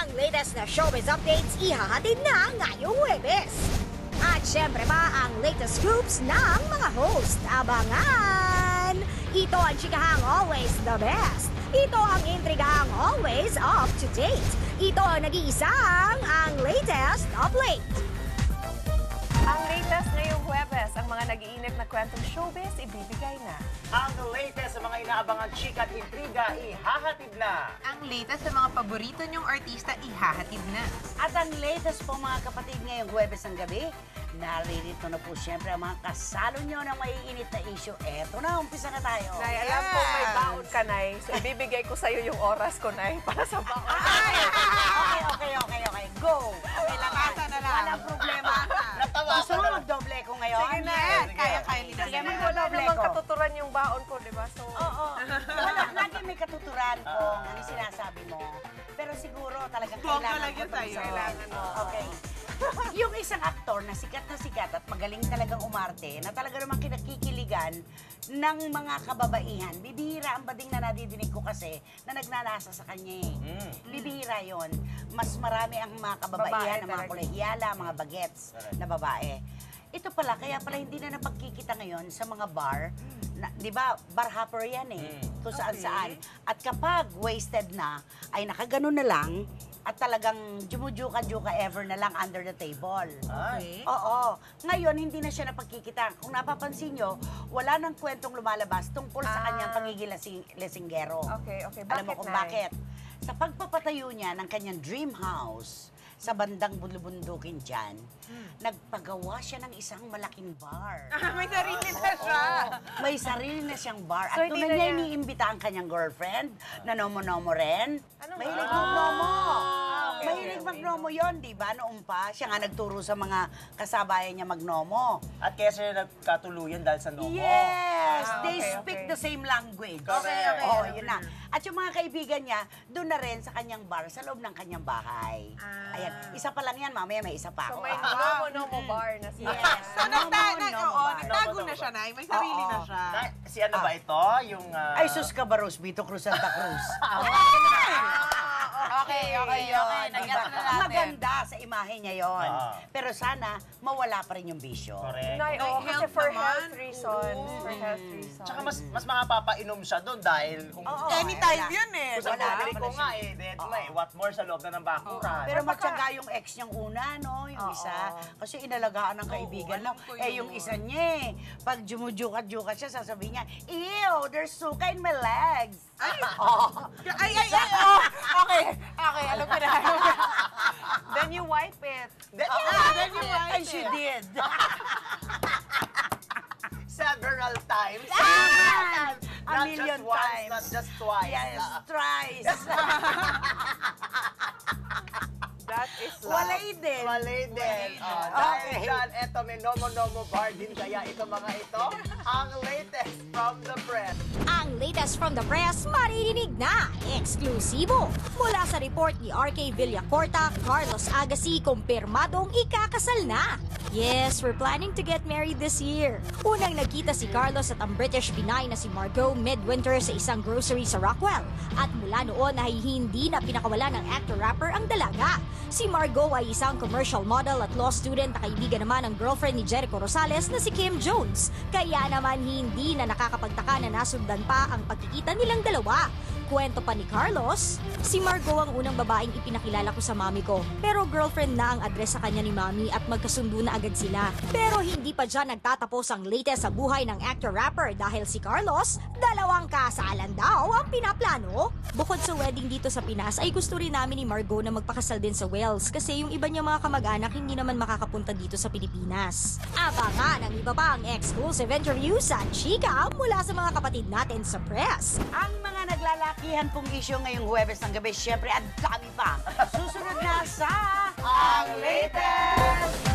Ang latest na showbiz updates ihahatid na ngayong Huwebes. At syempre pa ang latest scoops ng mga host. Abangan! Ito ang chikahang always the best. Ito ang intrigahang always up to date. Ito ang nag-iisang ang latest of late. Ang latest ngayong Huwebes, ang mga nag-iinit na kwentong showbiz, ibibigay na. Ang latest sa mga inaabangan chika at intriga, ihahatid na. Ang latest sa mga paborito niyong artista, ihahatid na. At ang latest po mga kapatid ngayong Huwebes ng gabi, naririto na po siyempre ang mga kasalo nyo ng maiinit na issue. Eto na, umpisa na tayo. Nay, alam ko may baon ka, Nay. So, ibibigay ko sa'yo yung oras ko, Nay, para sa baon. Okay. Go! Okay lang. Bata na lang. Walang problema. Gusto mo magdoble ko ngayon? Sige na. Kaya nila. Sige, Wala magdoble namang ko. katuturan yung baon ko, di ba? So, Oo. Wala, lagi may katuturan kung ano sinasabi mo. Pero siguro talagang Bongga kailangan lang ko yun sa'yo. Kailangan. Okay. Yung isang aktor na sikat at magaling talagang umarte, na talaga namang kinakikiligan ng mga kababaihan. Bibihira ang bading na nadidinig ko kasi na nagnanasa sa kanya eh. Bibihira yon. Mas marami ang mga kababaihan, Babae ang mga talaga. kolehiyala, mga bagets na babae. Ito pala, kaya pala hindi na napagkikita ngayon sa mga bar. Di ba, bar hopper yan eh. Kung saan-saan. At kapag wasted na, ay nakaganon na lang, at talagang jumujuka-juka ever na lang under the table. Okay. Oo. Ngayon, hindi na siya napagkikita. Kung napapansin nyo, wala nang kwentong lumalabas tungkol sa kanyang pangiging lasinggero. okay. Alam mo Bakit, kung Nay? bakit? Sa pagpapatayo niya ng kanyang dream house sa bandang bulubundukin dyan, nagpagawa siya ng isang malaking bar. May sarili na siya. May sarili na siyang bar. So, At doon hindi na na niya niya- iniimbita ang kanyang girlfriend na nomo-nomo rin. Ano ba? Mahilig magnomo. okay, Mahilig okay. magnomo yon, di ba? Noong pa, siya nga nagturo sa mga kasabayan niya magnomo. At kaya sila nagkatuluyan dahil sa Nomo. Yes! They okay, speak okay. the same language. Correct. Oh, yun na. At yung mga kaibigan niya, doon na rin sa kanyang bar, sa loob ng kanyang bahay. Ayan. Isa pa lang yan, mamaya may isa pa So, ako. may nomo bar na siya. Yes. So, nagtago Nomo na bar. siya, Nay. May sarili na siya. Si ano ba ito? Yung... Ay, sus ka Baros, Vito Cruz, Santa Cruz. Okay. Yun, Nag-gets diba? na natin. Maganda sa imahe niya yon. Ah. Pero sana, mawala pa rin yung bisyo. Correct. Nay, May kasi health for naman. health reasons. For health reasons. Tsaka mas makapapainom siya doon dahil kung... Oo, Anytime wala. yun eh. Kung sa Wala, pamilya ko wala nga eh, dead na eh. What more sa loob na ng bakuran. Pero matyaga yung ex niyang una, no? Yung Oo. isa. Kasi inalagaan ng kaibigan alam mo. ko Eh, yun. yung isa niya eh. Pag jumujukat-jukat siya, sasabihin niya, ew, there's suka in my legs. Ay! Oh. Ay! Oh! Okay, alam ko na. Then you wipe it. Then you wipe And she it. did. Several times. A Not million just once, times. not just twice. Yes, thrice. That is Walay din. Malay din. Dahil dyan, eto may Nomo bar din kaya ito mga ito, ang latest from the press. Ang latest from the press, maririnig na, eksklusibo. Mula sa report ni RK Villacorta, Carlos Agassi, kumpirmadong ikakasal na. Yes, we're planning to get married this year. Unang nagkita si Carlos at ang British Pinay na si Margot midwinter sa isang grocery sa Rockwell. At mula noon ay hindi na pinakawala ng actor-rapper ang dalaga. Si Margot ay isang commercial model at law student na kaibigan naman ng girlfriend ni Jericho Rosales na si Kim Jones. Kaya naman hindi na nakakapagtaka na nasundan pa ang pagkikita nilang dalawa. Kwento pa ni Carlos, si Margot ang unang babaeng ipinakilala ko sa mami ko. Pero girlfriend na ang address sa kanya ni mami at magkasundo na agad sila. Pero hindi pa dyan nagtatapos ang latest sa buhay ng actor-rapper dahil si Carlos, 2 kasalan daw ang pinaplano. Bukod sa wedding dito sa Pinas ay gusto rin namin ni Margot na magpakasal din sa Wales kasi yung iba niya mga kamag-anak hindi naman makakapunta dito sa Pilipinas. Abangan ang iba pang exclusive interviews sa chika mula sa mga kapatid natin sa press. Ang mga naglalakihan pong issue ngayong Huwebes ng gabi, syempre, ang dami pa. Susunod na sa... Ang latest